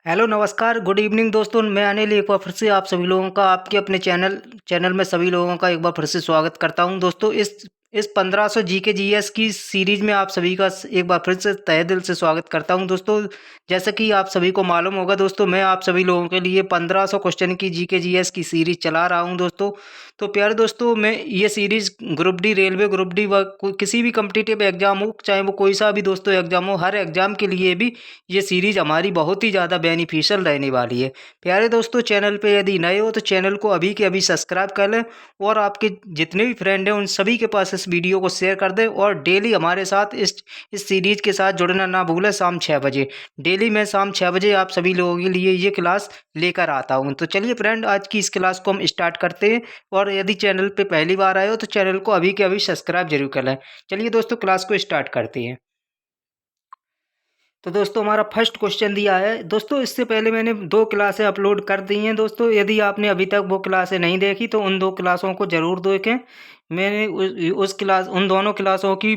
Hello नमस्कार good evening दोस्तों। मैं अनिल एक बार फिर से आप सभी लोगों का आपके अपने चैनल में सभी लोगों का एक बार फिर से स्वागत करता हूं। दोस्तों इस 1500 जीके जीएस की सीरीज में आप सभी का एक बार फिर से तहे दिल से स्वागत करता हूं। दोस्तों जैसा कि आप सभी को मालूम होगा दोस्तों, मैं आप सभी लोगों के लिए 1500 क्वेश्चन की जीके जीएस की सीरीज चला रहा हूं दोस्तों। तो प्यारे दोस्तों, मैं ये series group D railway, group D व किसी भी कम्पिटिटिव एग्जाम हो, चाहे वो कोई सा भी दोस्तों एग्जाम हो, हर एग्जाम के लिए भी ये सीरीज हमारी बहुत ही ज़्यादा बेनिफिशियल रहने वाली है। प्यारे दोस्तों, चैनल पे यदि नए हो तो चैनल को अभी के अभी सब्सक्राइब कर लें और आपके जितने भी फ्रेंड हैं उन सभी के पास इस वीडियो को शेयर कर दें। और डेली हमारे साथ इस सीरीज के साथ जुड़ना ना भूलें। शाम 6 बजे डेली मैं शाम 6 बजे आप सभी लोगों के लिए ये क्लास लेकर आता हूँ। तो चलिए फ्रेंड, आज की इस क्लास को हम स्टार्ट करते हैं। और यदि चैनल पे पहली बार आए हो तो चैनल को अभी के अभी सब्सक्राइब जरूर कर लें। चलिए दोस्तों, क्लास को स्टार्ट करते हैं। तो दोस्तों हमारा फर्स्ट क्वेश्चन दिया है। दोस्तों इससे पहले मैंने 2 क्लासें अपलोड कर दी हैं दोस्तों। यदि आपने अभी तक वो क्लासें नहीं देखी तो उन 2 क्लासों को ज़रूर देखें। मैंने उन दोनों क्लासों की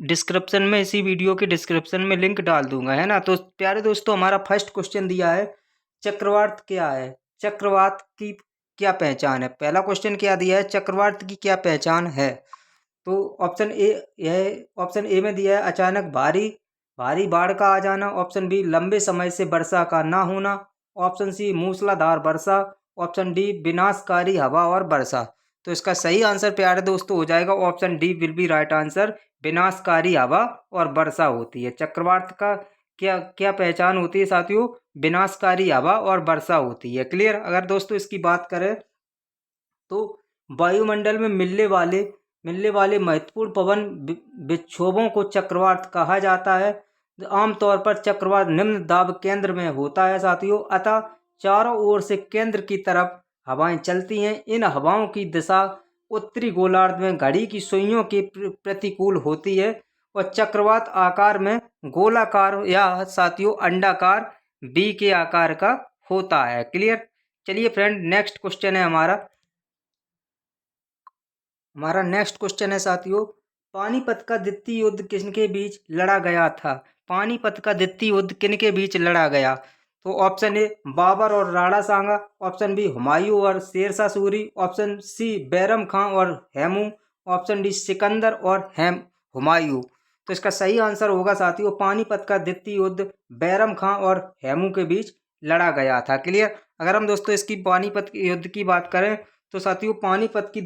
डिस्क्रिप्शन में, इसी वीडियो के डिस्क्रिप्शन में लिंक डाल दूंगा, है ना। तो प्यारे दोस्तों, हमारा फर्स्ट क्वेश्चन दिया है, चक्रवात क्या है? चक्रवात की क्या पहचान है? पहला क्वेश्चन क्या दिया है, चक्रवात की क्या पहचान है? तो ऑप्शन ए में दिया है अचानक भारी भारी बाढ़ का आ जाना। ऑप्शन बी लंबे समय से वर्षा का ना होना। ऑप्शन सी मूसलाधार वर्षा। ऑप्शन डी विनाशकारी हवा और वर्षा। तो इसका सही आंसर प्यारे दोस्तों हो जाएगा option D will be right answer. विनाशकारी हवा और वर्षा होती है। चक्रवात का क्या क्या पहचान होती है साथियों? विनाशकारी हवा और वर्षा होती है। क्लियर? अगर दोस्तों इसकी बात करें तो वायुमंडल में मिलने वाले महत्वपूर्ण पवन विक्षोभों को चक्रवात कहा जाता है। आमतौर पर चक्रवात निम्न दाब केंद्र में होता है साथियों, अतः चारों ओर से केंद्र की तरफ हवाएं चलती हैं। इन हवाओं की दिशा उत्तरी गोलार्ध में घड़ी की सुइयों के प्रतिकूल होती है और चक्रवात आकार में गोलाकार या साथियों अंडाकार बी के आकार का होता है। क्लियर? चलिए फ्रेंड, नेक्स्ट क्वेश्चन है हमारा नेक्स्ट क्वेश्चन है साथियों, पानीपत का द्वितीय युद्ध किनके बीच लड़ा गया था? पानीपत का द्वितीय युद्ध किनके बीच लड़ा गया? तो ऑप्शन ए बाबर और राणा सांगा। ऑप्शन बी हुमायूं और शेरशाह सूरी। ऑप्शन सी बैरम खां और हेमू। ऑप्शन डी सिकंदर और हुमायूं। तो इसका सही आंसर होगा साथियों, पानीपत का द्वितीय युद्ध बैरम खां और हेमू के बीच लड़ा गया था। क्लियर? अगर हम दोस्तों इसकी पानीपत के युद्ध की बात करें तो साथियों पानीपत की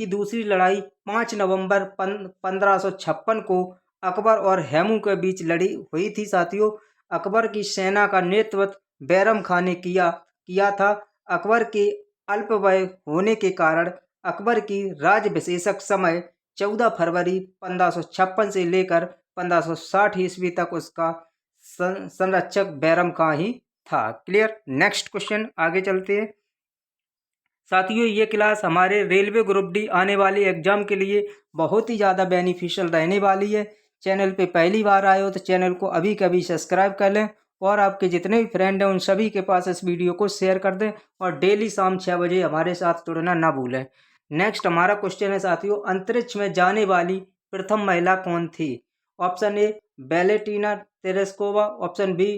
दूसरी लड़ाई 5 नवंबर 1556 को अकबर और हेमू के बीच लड़ी हुई थी साथियों। अकबर की सेना का नेतृत्व बैरम खान ने किया किया था। अकबर के अल्प वय होने के कारण अकबर की राजविशेषक समय 14 फरवरी 1556 से लेकर 1560 ईस्वी तक उसका संरक्षक बैरम खान ही था। क्लियर? नेक्स्ट क्वेश्चन, आगे चलते हैं साथियों। ये क्लास हमारे रेलवे ग्रुप डी आने वाले एग्जाम के लिए बहुत ही ज़्यादा बेनिफिशियल रहने वाली है। चैनल पे पहली बार आए हो तो चैनल को अभी कभी सब्सक्राइब कर लें और आपके जितने भी फ्रेंड हैं उन सभी के पास इस वीडियो को शेयर कर दें और डेली शाम 6 बजे हमारे साथ जुड़ना ना भूलें। नेक्स्ट हमारा क्वेश्चन है साथियों, अंतरिक्ष में जाने वाली प्रथम महिला कौन थी? Option A Valentina Tereshkova. Option B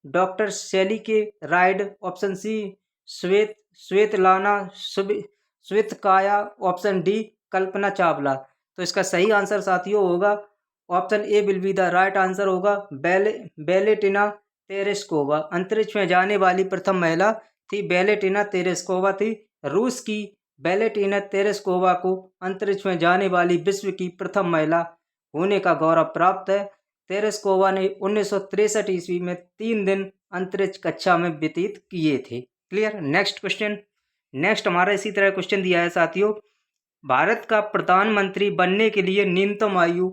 doctor Sally K Ride. Option C श्वेत श्वेतलाना श्वेतकाया। Option D Kalpana Chawla. तो इसका सही आंसर साथियों होगा option A will be the right answer होगा वेलेंटीना तेरेस्कोवा। अंतरिक्ष में जाने वाली प्रथम महिला थी वेलेंटीना तेरेस्कोवा थी। रूस की वेलेंटीना तेरेस्कोवा को अंतरिक्ष में जाने वाली विश्व की प्रथम महिला होने का गौरव प्राप्त है। तेरेस्कोवा ने 1963 ईस्वी में 3 दिन अंतरिक्ष कक्षा में व्यतीत किए थे। क्लियर? Next question. नेक्स्ट हमारा इसी तरह क्वेश्चन दिया है साथियों, भारत का प्रधानमंत्री बनने के लिए न्यूनतम आयु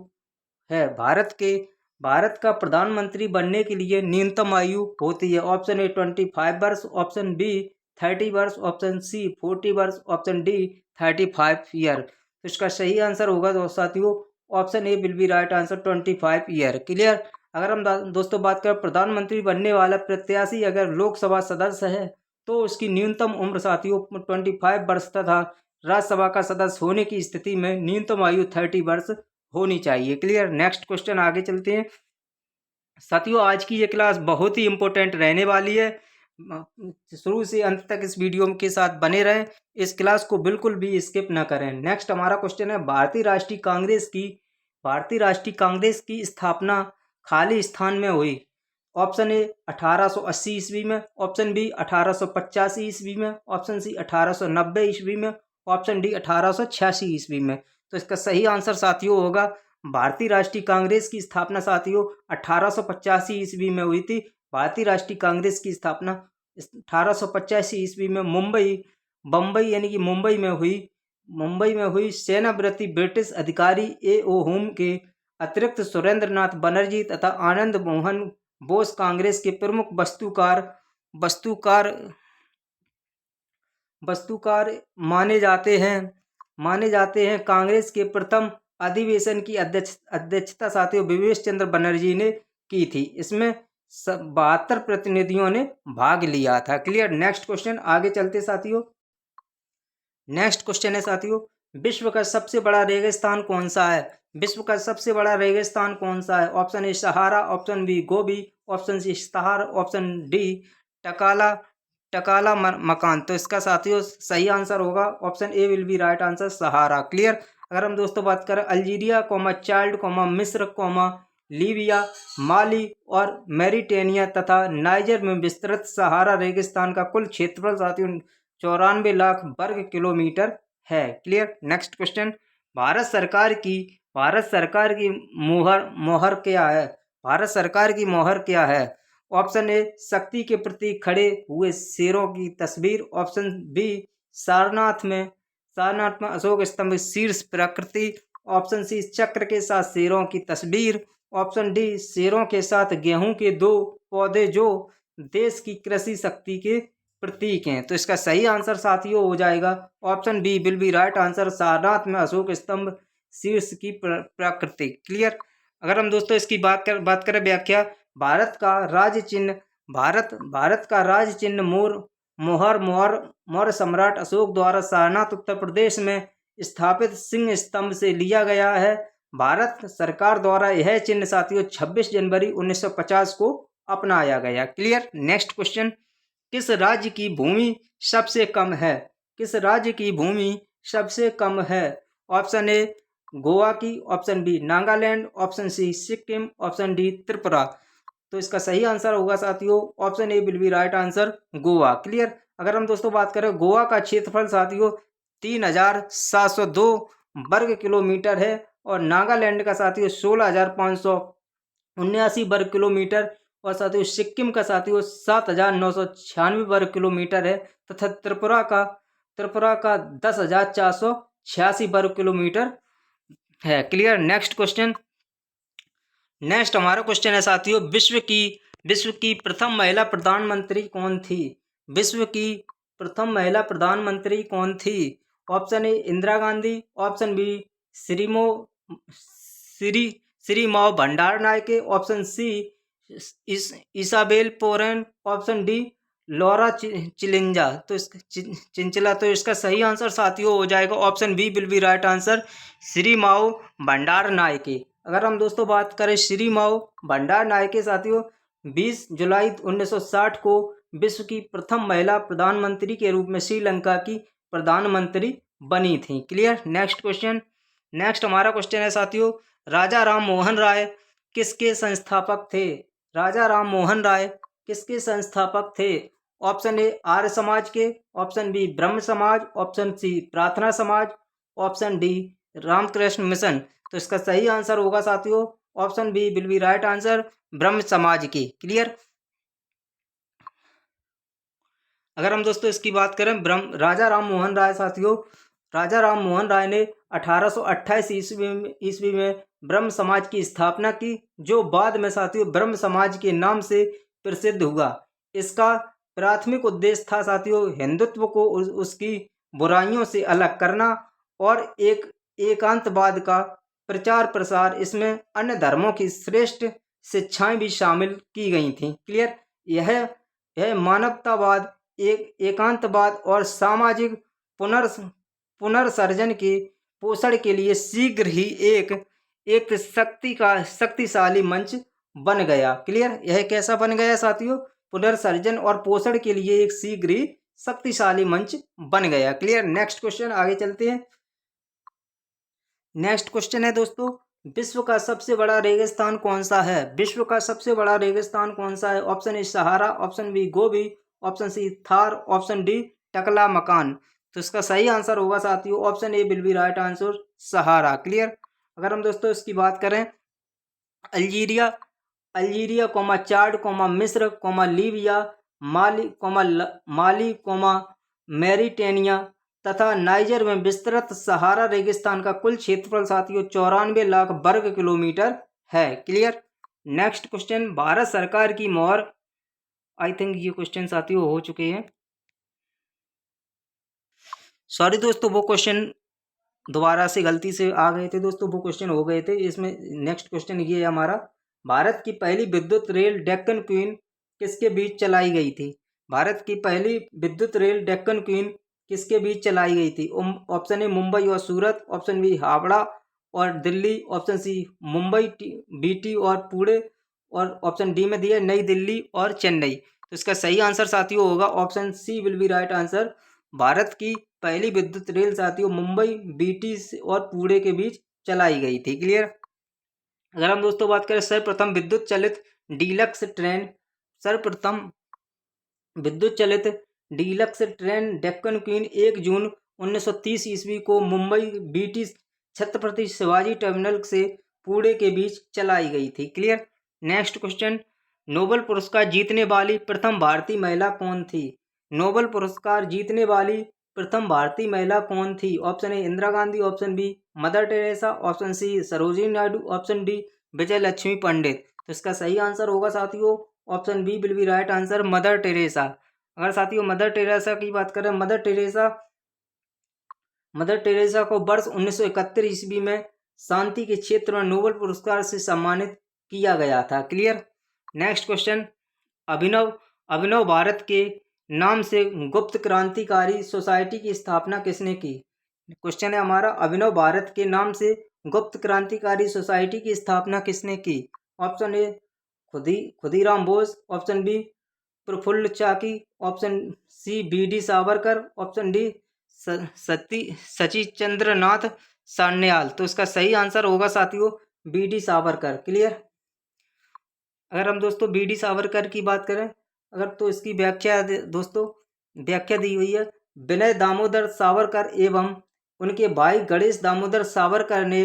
है। भारत का प्रधानमंत्री बनने के लिए न्यूनतम आयु होती है। ऑप्शन ए 25 वर्ष। ऑप्शन बी 30 वर्ष। ऑप्शन सी 40 वर्ष। Option D 35 year. तो इसका सही आंसर होगा साथियों option A will be right answer 25 year. Clear? अगर हम दोस्तों बात करें प्रधानमंत्री बनने वाला प्रत्याशी अगर लोकसभा सदस्य है तो उसकी न्यूनतम उम्र साथियों 25 वर्ष तथा राज्यसभा का सदस्य होने की स्थिति में न्यूनतम आयु 30 वर्ष होनी चाहिए। क्लियर? नेक्स्ट क्वेश्चन, आगे चलते हैं साथियों आज की ये क्लास बहुत ही इम्पोर्टेंट रहने वाली है। शुरू से अंत तक इस वीडियो के साथ बने रहें। इस क्लास को बिल्कुल भी स्किप ना करें। नेक्स्ट हमारा क्वेश्चन है, भारतीय राष्ट्रीय कांग्रेस की स्थापना खाली स्थान में हुई। ऑप्शन ए 1880 ईस्वी में, ऑप्शन बी 1885 ईस्वी में, ऑप्शन सी 1890 ईस्वी में, ऑप्शन डी 1886 ईस्वी में। तो इसका सही आंसर साथियों होगा भारतीय राष्ट्रीय कांग्रेस की स्थापना साथियों 1885 ईस्वी में हुई थी। भारतीय राष्ट्रीय कांग्रेस की स्थापना 1885 ईस्वी में बम्बई यानी कि मुंबई में हुई। सेनाव्रती ब्रिटिश अधिकारी A.O. होम के अतिरिक्त सुरेंद्रनाथ बनर्जी तथा आनंद मोहन बोस कांग्रेस के प्रमुख वस्तुकार माने जाते हैं। कांग्रेस के प्रथम अधिवेशन की अध्यक्षता साथियों विवेश चंद्र बनर्जी ने की थी। इसमें 72 प्रतिनिधियों ने भाग लिया था। क्लियर। नेक्स्ट क्वेश्चन आगे चलते साथियों। नेक्स्ट क्वेश्चन है साथियों, विश्व का सबसे बड़ा रेगिस्तान कौन सा है? विश्व का सबसे बड़ा रेगिस्तान कौन सा है? Option A Sahara, option B Gobi, option C सहार, ऑप्शन डी टकाला मकान। तो इसका साथियों सही आंसर होगा option A will be right answer, Sahara. Clear. अगर हम दोस्तों बात करें अल्जीरिया, चाड, मिस्र, लीबिया, माली और मैरिटेनिया तथा नाइजर में विस्तृत सहारा रेगिस्तान का कुल क्षेत्रफल साथियों 94 लाख वर्ग किलोमीटर है। क्लियर। नेक्स्ट क्वेश्चन, भारत सरकार की मोहर क्या है? भारत सरकार की मोहर क्या है? ऑप्शन ए शक्ति के प्रति खड़े हुए शेरों की तस्वीर, ऑप्शन बी सारनाथ में अशोक स्तंभ शीर्ष प्रकृति, ऑप्शन सी चक्र के साथ शेरों की तस्वीर, ऑप्शन डी शेरों के साथ गेहूं के 2 पौधे जो देश की कृषि शक्ति के प्रतीक हैं। तो इसका सही आंसर साथियों हो जाएगा option B will be right answer, Sarnath में अशोक स्तंभ शीर्ष की प्रकृति। क्लियर। अगर हम दोस्तों इसकी बात करें व्याख्या, भारत का राज चिन्ह मौर्य सम्राट अशोक द्वारा सारनाथ उत्तर प्रदेश में स्थापित सिंह स्तंभ से लिया गया है। भारत सरकार द्वारा यह चिन्ह साथियों 26 जनवरी 1950 को अपनाया गया। क्लियर। नेक्स्ट क्वेश्चन, किस राज्य की भूमि सबसे कम है? किस राज्य की भूमि सबसे कम है? ऑप्शन ए गोवा की, option B Nagaland, option C Sikkim, option D Tripura. तो इसका सही आंसर होगा साथियों option A will be right answer, Goa. Clear. अगर हम दोस्तों बात करें गोवा का क्षेत्रफल साथियों 3702 वर्ग किलोमीटर है और नागालैंड का साथियों 16,579 वर्ग किलोमीटर और साथियों सिक्किम का साथियों 7,996 वर्ग किलोमीटर है तथा त्रिपुरा का 10,486 वर्ग किलोमीटर है। क्लियर। नेक्स्ट क्वेश्चन, नेक्स्ट हमारा क्वेश्चन है साथियों, विश्व की प्रथम महिला प्रधानमंत्री कौन थी? विश्व की प्रथम महिला प्रधानमंत्री कौन थी? Option A Indira Gandhi, option B Sirimavo Bandaranaike, option C Isabel Peron, option D Laura Chinchilla. तो इसका सही आंसर साथियों हो जाएगा option B will be right answer, Sirimavo Bandaranaike. अगर हम दोस्तों बात करें श्रीमाव भंडारनायके साथियों 20 जुलाई 1960 को विश्व की प्रथम महिला प्रधानमंत्री के रूप में श्रीलंका की प्रधानमंत्री बनी थी। क्लियर। नेक्स्ट क्वेश्चन, नेक्स्ट हमारा क्वेश्चन है साथियों, राजा राम मोहन राय किसके संस्थापक थे? राजा राम मोहन राय किसके संस्थापक थे? ऑप्शन ए आर्य समाज के, ऑप्शन बी ब्रह्म समाज, ऑप्शन सी प्रार्थना समाज, ऑप्शन डी रामकृष्ण मिशन। तो इसका सही आंसर होगा साथियों option B will be right answer, Brahmo Samaj की। क्लियर। अगर हम दोस्तों इसकी बात करें राजा राम मोहन राय साथियों, राजा राम मोहन राय ने 1828 ईस्वी में ब्रह्म समाज की स्थापना की, जो बाद में साथियों ब्रह्म समाज के नाम से प्रसिद्ध हुआ। इसका प्राथमिक उद्देश्य था साथियों हिंदुत्व को उसकी बुराइयों से अलग करना और एक एकांतवाद का प्रचार प्रसार। इसमें अन्य धर्मों की श्रेष्ठ शिक्षाएं भी शामिल की गई थीं। क्लियर। यह मानवतावाद, एकांतवाद और सामाजिक पुनर्सर्जन के पोषण के लिए शीघ्र ही एक शक्तिशाली मंच बन गया। क्लियर, यह कैसा बन गया साथियों? पुनर्सर्जन और पोषण के लिए एक शीघ्र ही शक्तिशाली मंच बन गया। क्लियर। नेक्स्ट क्वेश्चन, आगे चलते हैं। नेक्स्ट क्वेश्चन है दोस्तों, विश्व का सबसे बड़ा रेगिस्तान कौन सा है? विश्व का सबसे बड़ा रेगिस्तान कौन सा है? Option A Sahara, option B Gobi, option C Thar, option D Taklamakan. तो इसका सही आंसर होगा साथियों option A will be right answer, Sahara. Clear. अगर हम दोस्तों इसकी बात करें, Algeria, Algeria comma Chad comma मिस्र comma Libya, Mali comma Mauritania तथा नाइजर में विस्तृत सहारा रेगिस्तान का कुल क्षेत्रफल साथियों 94 लाख वर्ग किलोमीटर है। क्लियर। नेक्स्ट क्वेश्चन, भारत सरकार की मोहर, आई थिंक ये क्वेश्चन साथियों हो चुके हैं, सॉरी दोस्तों, वो क्वेश्चन दोबारा से गलती से आ गए थे दोस्तों, वो क्वेश्चन हो गए थे। इसमें नेक्स्ट क्वेश्चन ये है हमारा, भारत की पहली विद्युत रेल डेक्कन क्वीन किसके बीच चलाई गई थी? भारत की पहली विद्युत रेल डेक्कन क्वीन किसके बीच चलाई गई थी? ऑप्शन ए मुंबई और सूरत, ऑप्शन बी हावड़ा और Delhi, option C Mumbai VT और पुणे, और ऑप्शन डी में दिया नई दिल्ली और चेन्नई। तो इसका सही आंसर साथियों होगा option C will be right answer. Bharat की पहली विद्युत रेल साथियों मुंबई बीटी और पुणे के बीच चलाई गई थी। क्लियर। अगर हम दोस्तों बात करें सर्वप्रथम विद्युत चलित डीलक्स ट्रेन, सर्वप्रथम विद्युत चलित डीलक्स ट्रेन डेक्कन क्वीन 1 जून 1930 ईस्वी को मुंबई बीटी छत्रपति शिवाजी टर्मिनल से पुणे के बीच चलाई गई थी। क्लियर। नेक्स्ट क्वेश्चन, नोबेल पुरस्कार जीतने वाली प्रथम भारतीय महिला कौन थी? नोबेल पुरस्कार जीतने वाली प्रथम भारतीय महिला कौन थी? Option A Indira Gandhi, option B Mother Teresa, option C Sarojini Naidu, option D Vijay Lakshmi Pandit. तो इसका सही आंसर होगा साथियों option B will be right answer, Mother Teresa. अगर साथियों मदर टेरेसा की बात करें, मदर टेरेसा को वर्ष 1971 ईस्वी में शांति के क्षेत्र में नोबेल पुरस्कार से सम्मानित किया गया था। क्लियर। नेक्स्ट क्वेश्चन, अभिनव अभिनव भारत के नाम से गुप्त क्रांतिकारी सोसाइटी की स्थापना किसने की? क्वेश्चन है हमारा, अभिनव भारत के नाम से गुप्त क्रांतिकारी सोसाइटी की स्थापना किसने की? Option A Khudiram Bose, option B Prafulla Chaki, option C B D Savarkar, option D Sachindra Nath Sanyal. तो इसका सही आंसर होगा साथियों बी डी सावरकर। क्लियर। अगर हम दोस्तों बी डी सावरकर की बात करें, अगर तो इसकी व्याख्या दोस्तों व्याख्या दी हुई है, विनय दामोदर सावरकर एवं उनके भाई गणेश दामोदर सावरकर ने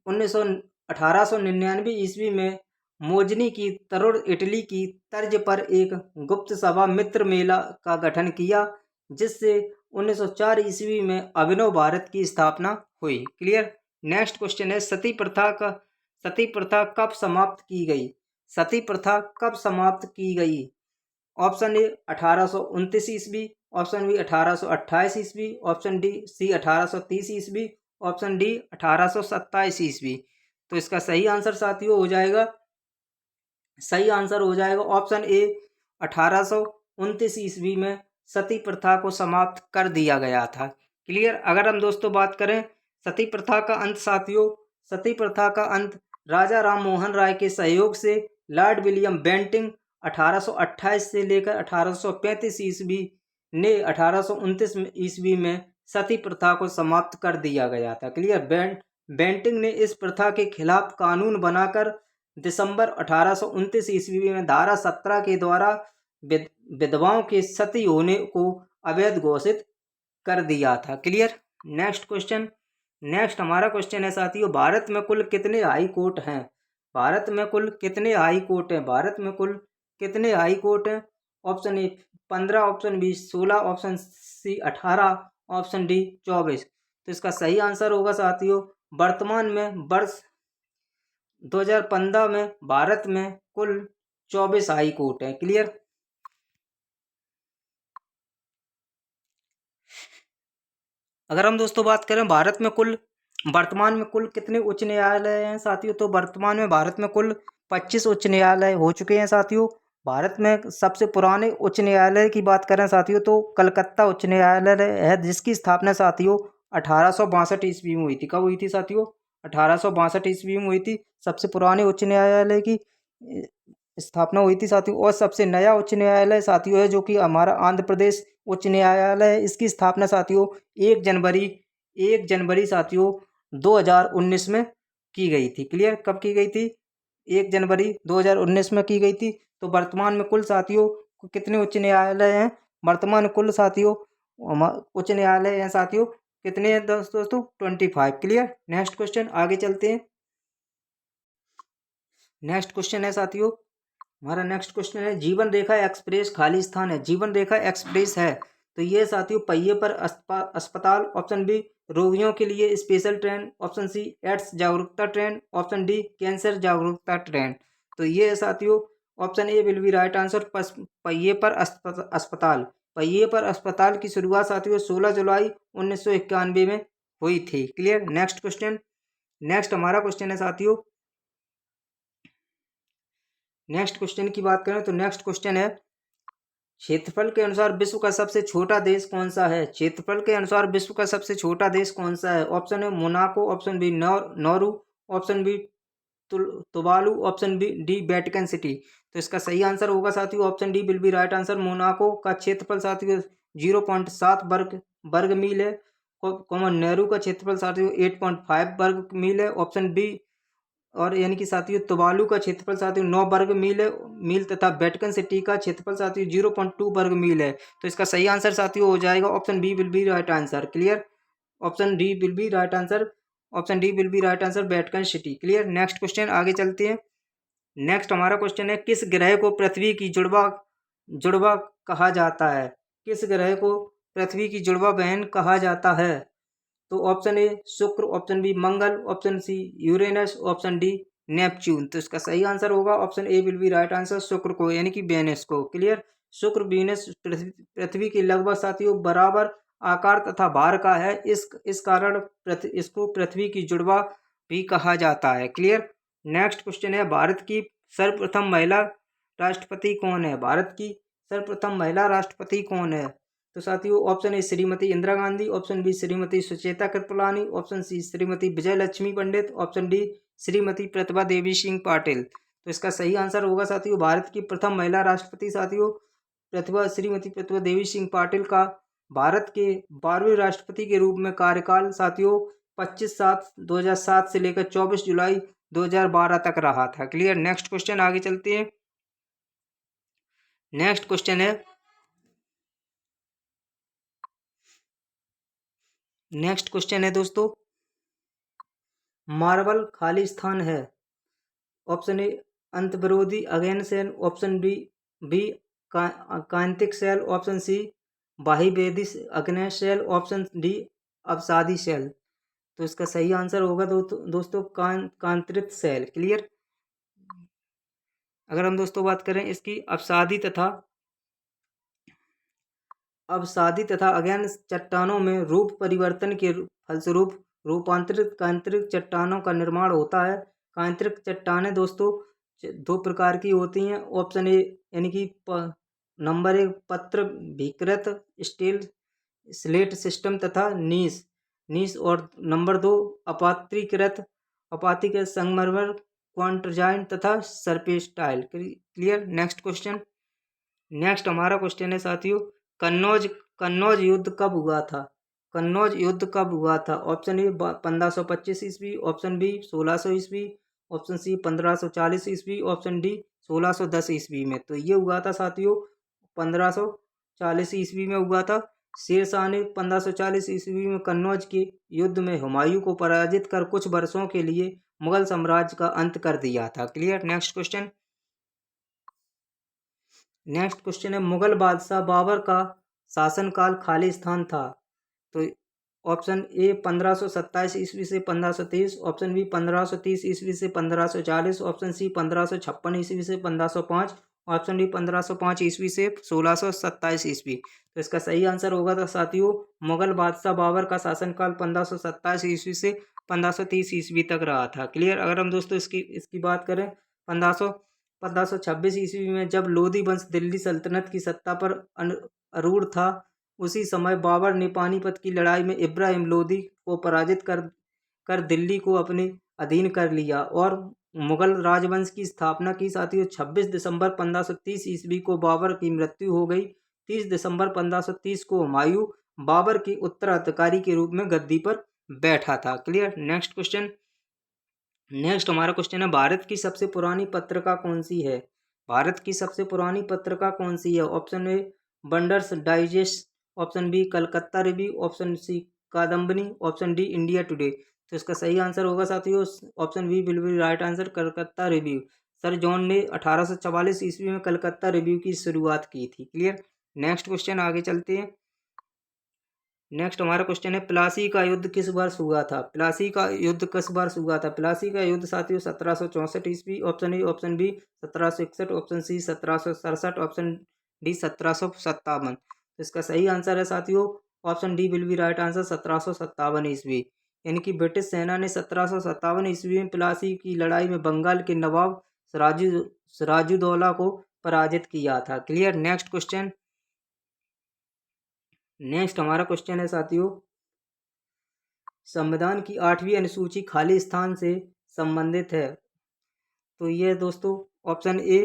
1899 ईस्वी में मोजनी की तरुण इटली की तर्ज पर एक गुप्त सभा मित्र मेला का गठन किया, जिससे 1904 ईस्वी में अभिनव भारत की स्थापना हुई। क्लियर। नेक्स्ट क्वेश्चन है, सती प्रथा कब समाप्त की गई? सती प्रथा कब समाप्त की गई? ऑप्शन ए 1829 ईस्वी, ऑप्शन बी 1828 ईस्वी, ऑप्शन डी सी 1830 ईस्वी, ऑप्शन डी 1827 ईस्वी। तो इसका सही आंसर साथियों हो जाएगा, सही आंसर हो जाएगा ऑप्शन ए 1829 ईस्वी में सती प्रथा को समाप्त कर दिया गया था। क्लियर। अगर हम दोस्तों बात करें सती प्रथा का अंत साथियों, सती प्रथा का अंत राजा राम मोहन राय के सहयोग से लॉर्ड विलियम बेंटिंग 1828 से लेकर 1835 ईस्वी ने 1829 ईस्वी में सती प्रथा को समाप्त कर दिया गया था। क्लियर। बेंटिंग ने इस प्रथा के खिलाफ कानून बनाकर दिसंबर 1829 ईस्वी में धारा 17 के द्वारा विधवाओं के सती होने को अवैध घोषित कर दिया था। क्लियर। नेक्स्ट क्वेश्चन, नेक्स्ट हमारा क्वेश्चन है साथियों, भारत में कुल कितने हाई कोर्ट हैं? भारत में कुल कितने हाई कोर्ट हैं? भारत में कुल कितने हाई कोर्ट हैं? Option A 15, option B 16, option C 18, option D 24। तो इसका सही आंसर होगा साथियों वर्तमान में वर्ष 2015 में भारत में कुल 24 हाई कोर्ट हैं। क्लियर। अगर हम दोस्तों बात करें भारत में कुल वर्तमान में कुल कितने उच्च न्यायालय हैं साथियों, तो वर्तमान में भारत में कुल 25 उच्च न्यायालय हो चुके हैं साथियों। भारत में सबसे पुराने उच्च न्यायालय की बात करें साथियों तो कलकत्ता उच्च न्यायालय है, जिसकी स्थापना साथियों 1862 ईस्वी में हुई थी। कब हुई थी साथियों? 1862 ईस्वी में हुई थी सबसे पुराने उच्च न्यायालय की स्थापना हुई थी साथियों। और सबसे नया उच्च न्यायालय साथियों है जो कि हमारा आंध्र प्रदेश उच्च न्यायालय है। इसकी स्थापना साथियों 1 जनवरी साथियों 2019 में की गई थी। क्लियर, कब की गई थी? 1 जनवरी 2019 में की गई थी। तो वर्तमान में कुल साथियों कितने उच्च न्यायालय हैं? वर्तमान कुल साथियों उच्च न्यायालय हैं साथियों कितने हैं दोस्तों? 25। क्लियर। नेक्स्ट क्वेश्चन आगे चलते हैं। नेक्स्ट क्वेश्चन है साथियों, हमारा नेक्स्ट क्वेश्चन है जीवन रेखा एक्सप्रेस खाली स्थान है। जीवन रेखा एक्सप्रेस है तो ये साथियों पहिए पर अस्पताल, ऑप्शन बी रोगियों के लिए special train, option C AIDS जागरूकता ट्रेन, ऑप्शन डी कैंसर जागरूकता ट्रेन। तो ये है साथियों option A will be right answer. पहिए पर अस्पताल। पहिए पर अस्पताल की शुरुआत साथियों 16 जुलाई 1991 में हुई थी। क्लियर। Next question. नेक्स्ट हमारा क्वेश्चन है साथियों, नेक्स्ट क्वेश्चन की बात करें तो नेक्स्ट क्वेश्चन है क्षेत्रफल के अनुसार विश्व का सबसे छोटा देश कौन सा है? क्षेत्रफल के अनुसार विश्व का सबसे छोटा देश कौन सा है? ऑप्शन है Monaco, option B Nauru, option B Tuvalu, option B D Vatican City. तो इसका सही आंसर होगा साथियों option D will be right answer. Monaco का क्षेत्रफल साथियों 0.7 वर्ग मील है। कॉमन नेहरू का क्षेत्रफल साथियों 8.5 वर्ग मील है, ऑप्शन बी। और यानी कि साथियों तुवालू का क्षेत्रफल साथियों 9 वर्ग मील तथा वेटिकन सिटी का क्षेत्रफल साथियों 0.2 वर्ग मील है। तो इसका सही आंसर साथियों हो जाएगा option B will be right answer. Clear. Option D will be right answer. Option D will be right answer Vatican City. Clear. Next question आगे चलते हैं। नेक्स्ट हमारा क्वेश्चन है किस ग्रह को पृथ्वी की जुड़वा जुड़वा कहा जाता है? किस ग्रह को पृथ्वी की जुड़वा बहन कहा जाता है? तो option A Shukra, option B Mangal, option C Uranus, option D Neptune. तो इसका सही आंसर होगा option A will be right answer Shukra को यानी कि वेनस को। क्लियर। शुक्र वीनस पृथ्वी के लगभग साथियों बराबर आकार तथा भार का है। इस कारण इसको पृथ्वी की जुड़वा भी कहा जाता है। क्लियर। नेक्स्ट क्वेश्चन है भारत की सर्वप्रथम महिला राष्ट्रपति कौन है? भारत की सर्वप्रथम महिला राष्ट्रपति कौन है? तो साथियों option A Shrimati Indira Gandhi, option B Shrimati Sucheta Kripalani, option C Shrimati Vijay Lakshmi Pandit, option D Shrimati Pratibha Devi Singh Patil. तो इसका सही आंसर होगा साथियों भारत की प्रथम महिला राष्ट्रपति साथियों श्रीमती प्रतिभा देवी सिंह पाटिल का भारत के 12वें राष्ट्रपति के रूप में कार्यकाल साथियों 25/7/2007 से लेकर 24 जुलाई 2012 तक रहा था। क्लियर। नेक्स्ट क्वेश्चन आगे चलते हैं। नेक्स्ट क्वेश्चन है, नेक्स्ट क्वेश्चन है दोस्तों मार्बल खाली स्थान है। ऑप्शन ए अंतर्विरोधी अगेन सेल, ऑप्शन बी कांतिक सेल, ऑप्शन सी बाह्यवेदी अग्नेय सेल, ऑप्शन डी अवसादी सेल। तो इसका सही आंसर होगा दोस्तों कांत्रित सेल। क्लियर। अगर हम दोस्तों बात करें इसकी अवसादी तथा अज्ञान चट्टानों में रूप परिवर्तन के फलस्वरूप रूपांतरित कांतरिक चट्टानों का निर्माण होता है। कांतरिक चट्टानें दोस्तों 2 प्रकार की होती हैं। ऑप्शन ए यानी कि नंबर 1 पत्र विकृत स्टील स्लेट सिस्टम तथा नीस और नंबर 2 अपात्रीकृत संगमरमर क्वांटरजाइन तथा surface tile. Clear. Next question. Next हमारा क्वेश्चन है साथियों कन्नौज युद्ध कब हुआ था? कन्नौज युद्ध कब हुआ था? ऑप्शन ए 1525 ईस्वी, ऑप्शन बी 1600 ईस्वी, ऑप्शन सी 1540 ईस्वी, ऑप्शन डी 1610 ईस्वी में। तो ये हुआ था साथियों 1540 ईस्वी में हुआ था। शेरशाह ने 1540 ईस्वी में कन्नौज के युद्ध में हुमायूं को पराजित कर कुछ वर्षों के लिए मुगल साम्राज्य का अंत कर दिया था। Clear. Next question. Next question है मुगल बादशाह बाबर का शासनकाल खाली स्थान था। तो ऑप्शन ए 1527 ईस्वी से 1523, ऑप्शन बी 1530 ईस्वी से 1540, ऑप्शन सी 1556 ईस्वी से 1505, ऑप्शन डी 1505 ईस्वी से 1627 ईस्वी। तो इसका सही आंसर होगा तो साथियों मुगल बादशाह बाबर का शासनकाल 1527 ईस्वी से 1530 ईस्वी तक रहा था। क्लियर। अगर हम दोस्तों इसकी बात करें 1526 ईस्वी में जब लोधी वंश दिल्ली सल्तनत की सत्ता पर आरूढ़ था, उसी समय बाबर ने पानीपत की लड़ाई में इब्राहिम लोधी को पराजित कर दिल्ली को अपने अधीन कर लिया और मुगल राजवंश की स्थापना की साथियों 26 दिसंबर 1530 ईस्वी को बाबर की मृत्यु हो गई। 30 दिसंबर 1530 को हुमायूं बाबर के उत्तराधिकारी के रूप में गद्दी पर बैठा था। क्लियर। Next question. नेक्स्ट हमारा क्वेश्चन है, भारत की सबसे पुरानी पत्रिका कौन सी है? भारत की सबसे पुरानी पत्रिका कौन सी है? ऑप्शन ए बंडर्स Digest, option B Calcutta Review, option C Kadambini, option D India Today. तो इसका सही आंसर होगा साथियों option B will be right answer, Calcutta Review. Sir John ने 1844 ईस्वी में कलकत्ता रिव्यू की शुरुआत की थी। क्लियर। नेक्स्ट क्वेश्चन आगे चलते हैं। नेक्स्ट हमारा क्वेश्चन है, प्लासी का युद्ध किस वर्ष हुआ था? प्लासी का युद्ध किस वर्ष हुआ था? प्लासी का युद्ध साथियों 1764 ईस्वी, option A, option B 1761, option C 1767, option D 1757। तो इसका सही आंसर है साथियों option D will be right answer, 1757 ईस्वी। यानी कि ब्रिटिश सेना ने 1757 ईस्वी में प्लासी की लड़ाई में बंगाल के नवाब सिराजुद्दौला को पराजित किया था। क्लियर। Next question. नेक्स्ट हमारा क्वेश्चन है साथियों, संविधान की 8वीं अनुसूची खाली स्थान से संबंधित है। तो ये दोस्तों ऑप्शन ए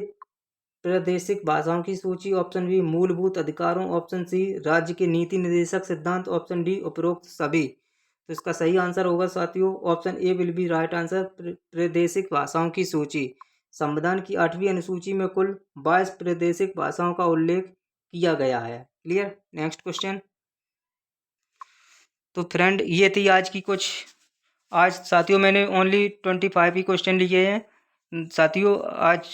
प्रादेशिक भाषाओं की सूची, ऑप्शन बी मूलभूत अधिकारों, ऑप्शन सी राज्य के नीति निर्देशक सिद्धांत, ऑप्शन डी उपरोक्त सभी। तो इसका सही आंसर होगा साथियों option A will be right answer, प्रादेशिक भाषाओं की सूची। संविधान की 8वीं अनुसूची में कुल 22 प्रादेशिक भाषाओं का उल्लेख किया गया है। क्लियर। Next question. तो फ्रेंड ये थी आज की कुछ, आज साथियों मैंने ओनली 25 ही क्वेश्चन लिए हैं साथियों। आज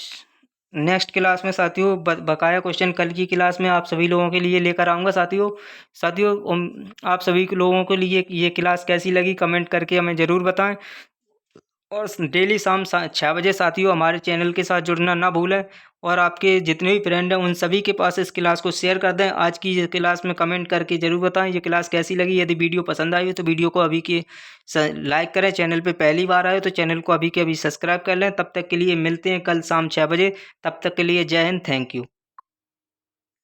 नेक्स्ट क्लास में साथियों बकाया क्वेश्चन कल की क्लास में आप सभी लोगों के लिए लेकर आऊँगा साथियों आप सभी लोगों के लिए ये क्लास कैसी लगी कमेंट करके हमें ज़रूर बताएं। और डेली शाम 6 बजे साथियों हमारे चैनल के साथ जुड़ना ना भूलें, और आपके जितने भी फ्रेंड हैं उन सभी के पास इस क्लास को शेयर कर दें। आज की ये क्लास में कमेंट करके ज़रूर बताएं ये क्लास कैसी लगी। यदि वीडियो पसंद आई हो तो वीडियो को अभी के लाइक करें, चैनल पे पहली बार आए हो तो चैनल को अभी के अभी सब्सक्राइब कर लें। तब तक के लिए मिलते हैं कल शाम 6 बजे, तब तक के लिए जय हिंद, थैंक यू।